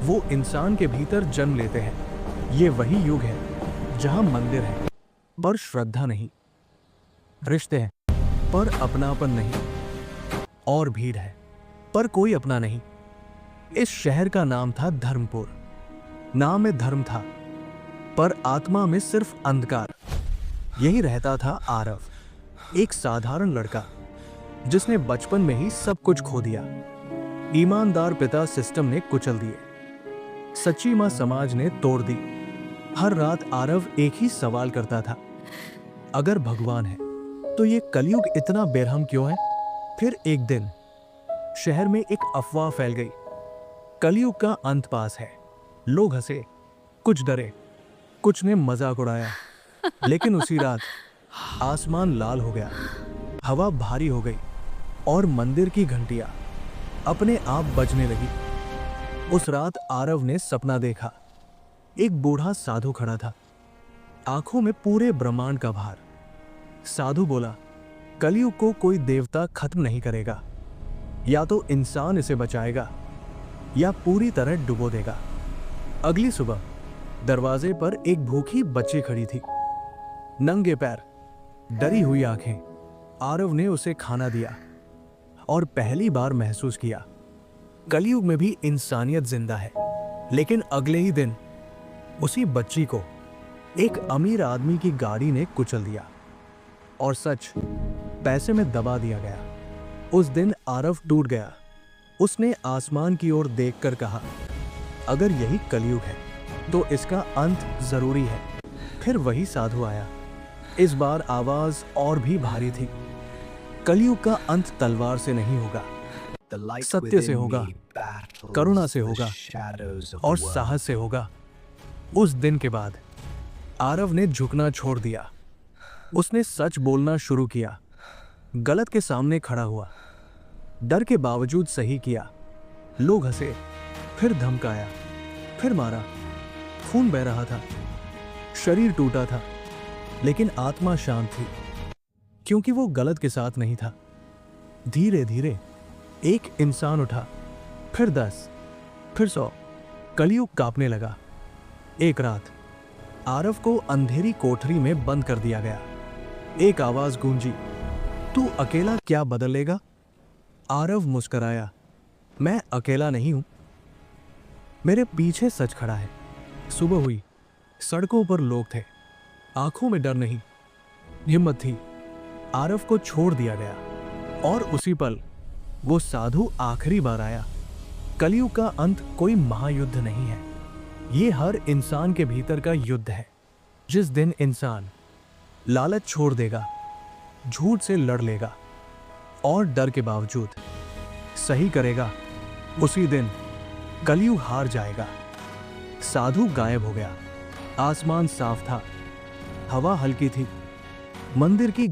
वो इंसान के भीतर जन्म लेते हैं। ये वही युग है जहां मंदिर है पर श्रद्धा नहीं, रिश्ते हैं पर अपनापन नहीं, और भीड़ है पर कोई अपना नहीं। इस शहर का नाम था धर्मपुर। नाम में धर्म था पर आत्मा में सिर्फ अंधकार। यही रहता था आरव, एक साधारण लड़का जिसने बचपन में ही सब कुछ खो दिया। ईमानदार पिता सिस्टम ने कुचल दिए, सच्ची मां समाज ने तोड़ दी। हर रात आरव एक ही सवाल करता था, अगर भगवान है तो ये कलयुग इतना बेरहम क्यों है? फिर एक दिन शहर में एक अफवाह फैल गई, कलयुग का अंत पास है। लोग हंसे, कुछ डरे, कुछ ने मजाक उड़ाया। लेकिन उसी रात आसमान लाल हो गया, हवा भारी हो गई और मंदिर की घंटियां अपने आप बजने लगी। उस रात आरव ने सपना देखा। एक बूढ़ा साधु खड़ा था, आंखों में पूरे ब्रह्मांड का भार। साधु बोला, कलयुग को कोई देवता खत्म नहीं करेगा, या तो इंसान इसे बचाएगा या पूरी तरह डुबो देगा। अगली सुबह दरवाजे पर एक भूखी बच्ची खड़ी थी, नंगे पैर, डरी हुई आंखें। आरव ने उसे खाना दिया और पहली बार महसूस किया कलयुग में भी इंसानियत जिंदा है। लेकिन अगले ही दिन उसी बच्ची को एक अमीर आदमी की गाड़ी ने कुचल दिया और सच पैसे में दबा दिया गया। उस दिन आरव टूट गया। उसने आसमान की ओर देखकर कहा, अगर यही कलयुग है तो इसका अंत जरूरी है। फिर वही साधु आया। इस बार आवाज और भी भारी थी, कलयुग का अंत तलवार से नहीं होगा, सत्य से होगा, करुणा से होगा और साहस से होगा। उस दिन के बाद आरव ने झुकना छोड़ दिया। उसने सच बोलना शुरू किया, गलत के सामने खड़ा हुआ, डर के बावजूद सही किया। लोग हंसे, फिर धमकाया, फिर मारा। खून बह रहा था, शरीर टूटा था, लेकिन आत्मा शांत थी, क्योंकि वो गलत के साथ नहीं था। धीरे धीरे एक इंसान उठा, फिर 10, फिर 100। कलयुग कांपने लगा। एक रात आरव को अंधेरी कोठरी में बंद कर दिया गया। एक आवाज गूंजी, तू अकेला क्या बदलेगा? आरव मुस्कुराया, मैं अकेला नहीं हूं, मेरे पीछे सच खड़ा है। सुबह हुई, सड़कों पर लोग थे, आंखों में डर नहीं, हिम्मत थी। आरव को छोड़ दिया गया और उसी पल वो साधु आखिरी बार आया। कलयुग का अंत कोई महायुद्ध नहीं है, ये हर इंसान के भीतर का युद्ध है। जिस दिन इंसान लालच छोड़ देगा, झूठ से लड़ लेगा और डर के बावजूद सही करेगा, उसी दिन कलयुग हार जाएगा। साधु गायब हो गया। आसमान साफ था, हवा हल्की थी, मंदिर की